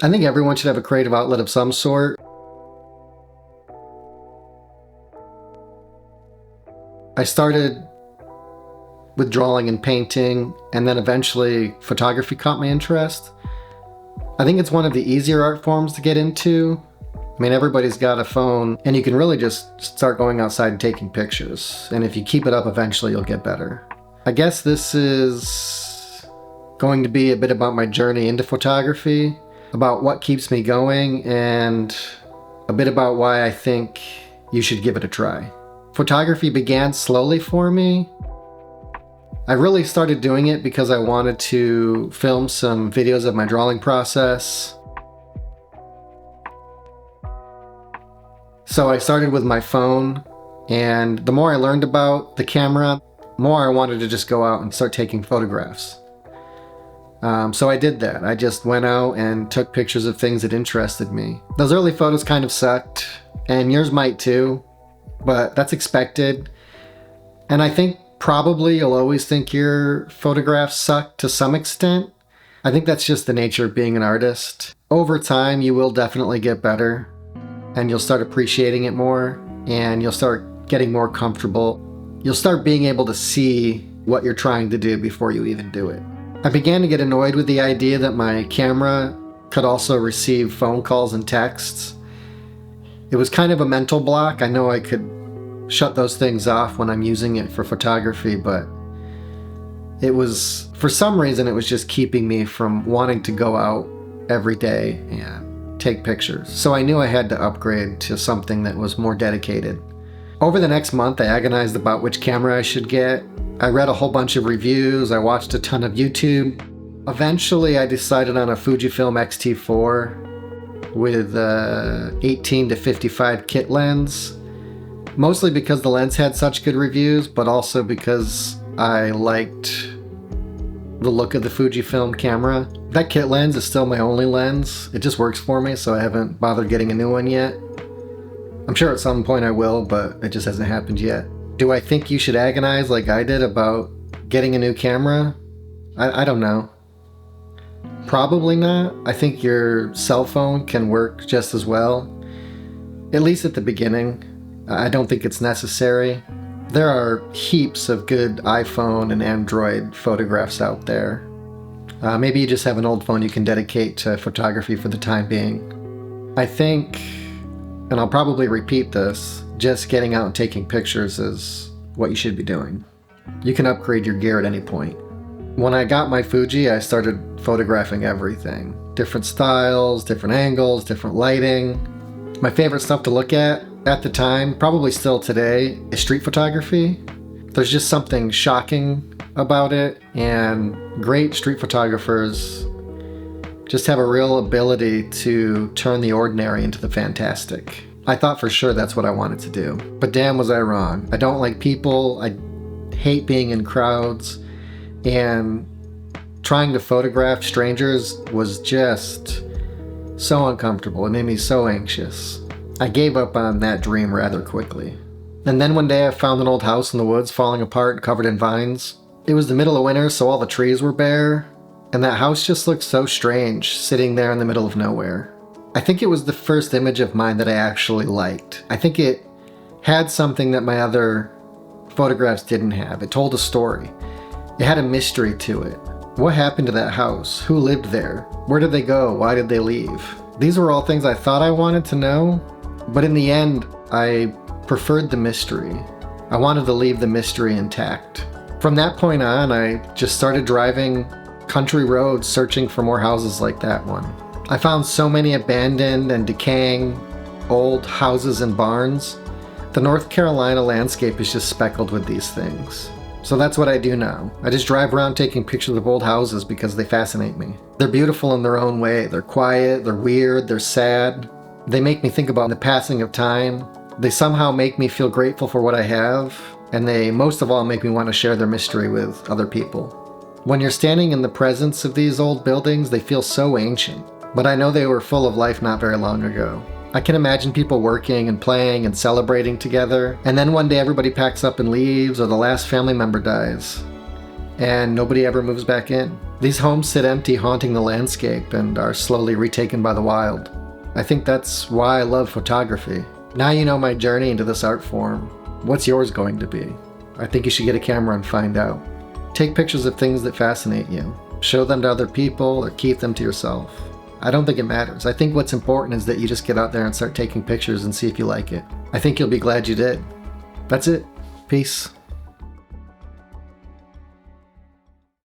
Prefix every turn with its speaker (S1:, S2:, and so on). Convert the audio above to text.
S1: I think everyone should have a creative outlet of some sort. I started with drawing and painting, and then eventually photography caught my interest. I think it's one of the easier art forms to get into. I mean, everybody's got a phone, and you can really just start going outside and taking pictures. And if you keep it up, eventually you'll get better. I guess this is going to be a bit about my journey into photography, about what keeps me going, and a bit about why I think you should give it a try. Photography began slowly for me. I really started doing it because I wanted to film some videos of my drawing process. So I started with my phone, and the more I learned about the camera, the more I wanted to just go out and start taking photographs. So I did that. I just went out and took pictures of things that interested me. Those early photos kind of sucked, and yours might too, but that's expected. And I think probably you'll always think your photographs suck to some extent. I think that's just the nature of being an artist. Over time, you will definitely get better, and you'll start appreciating it more, and you'll start getting more comfortable. You'll start being able to see what you're trying to do before you even do it. I began to get annoyed with the idea that my camera could also receive phone calls and texts. It was kind of a mental block. I know I could shut those things off when I'm using it for photography, but it was, for some reason, it was just keeping me from wanting to go out every day and take pictures. So I knew I had to upgrade to something that was more dedicated. Over the next month, I agonized about which camera I should get. I read a whole bunch of reviews. I watched a ton of YouTube. Eventually, I decided on a Fujifilm X-T4 with 18 to 55 kit lens. Mostly because the lens had such good reviews, but also because I liked the look of the Fujifilm camera. That kit lens is still my only lens. It just works for me, so I haven't bothered getting a new one yet. I'm sure at some point I will, but it just hasn't happened yet. Do I think you should agonize like I did about getting a new camera? I don't know. Probably not. I think your cell phone can work just as well, at least at the beginning. I don't think it's necessary. There are heaps of good iPhone and Android photographs out there. Maybe you just have an old phone you can dedicate to photography for the time being. I think, and I'll probably repeat this, just getting out and taking pictures is what you should be doing. You can upgrade your gear at any point. When I got my Fuji, I started photographing everything. Different styles, different angles, different lighting. My favorite stuff to look at the time, probably still today, is street photography. There's just something shocking about it, and great street photographers just have a real ability to turn the ordinary into the fantastic. I thought for sure that's what I wanted to do, but damn was I wrong. I don't like people, I hate being in crowds, and trying to photograph strangers was just so uncomfortable. It made me so anxious. I gave up on that dream rather quickly. And then one day I found an old house in the woods falling apart, covered in vines. It was the middle of winter, so all the trees were bare, and that house just looked so strange, sitting there in the middle of nowhere. I think it was the first image of mine that I actually liked. I think it had something that my other photographs didn't have. It told a story. It had a mystery to it. What happened to that house? Who lived there? Where did they go? Why did they leave? These were all things I thought I wanted to know, but in the end, I preferred the mystery. I wanted to leave the mystery intact. From that point on, I just started driving country roads searching for more houses like that one. I found so many abandoned and decaying old houses and barns. The North Carolina landscape is just speckled with these things. So that's what I do now. I just drive around taking pictures of old houses because they fascinate me. They're beautiful in their own way. They're quiet, they're weird, they're sad. They make me think about the passing of time. They somehow make me feel grateful for what I have, and they most of all make me want to share their mystery with other people. When you're standing in the presence of these old buildings, they feel so ancient, but I know they were full of life not very long ago. I can imagine people working and playing and celebrating together, and then one day everybody packs up and leaves, or the last family member dies. and nobody ever moves back in. These homes sit empty, haunting the landscape, and are slowly retaken by the wild. I think that's why I love photography. Now you know my journey into this art form. What's yours going to be? I think you should get a camera and find out. Take pictures of things that fascinate you. Show them to other people or keep them to yourself. I don't think it matters. I think what's important is that you just get out there and start taking pictures and see if you like it. I think you'll be glad you did. That's it. Peace.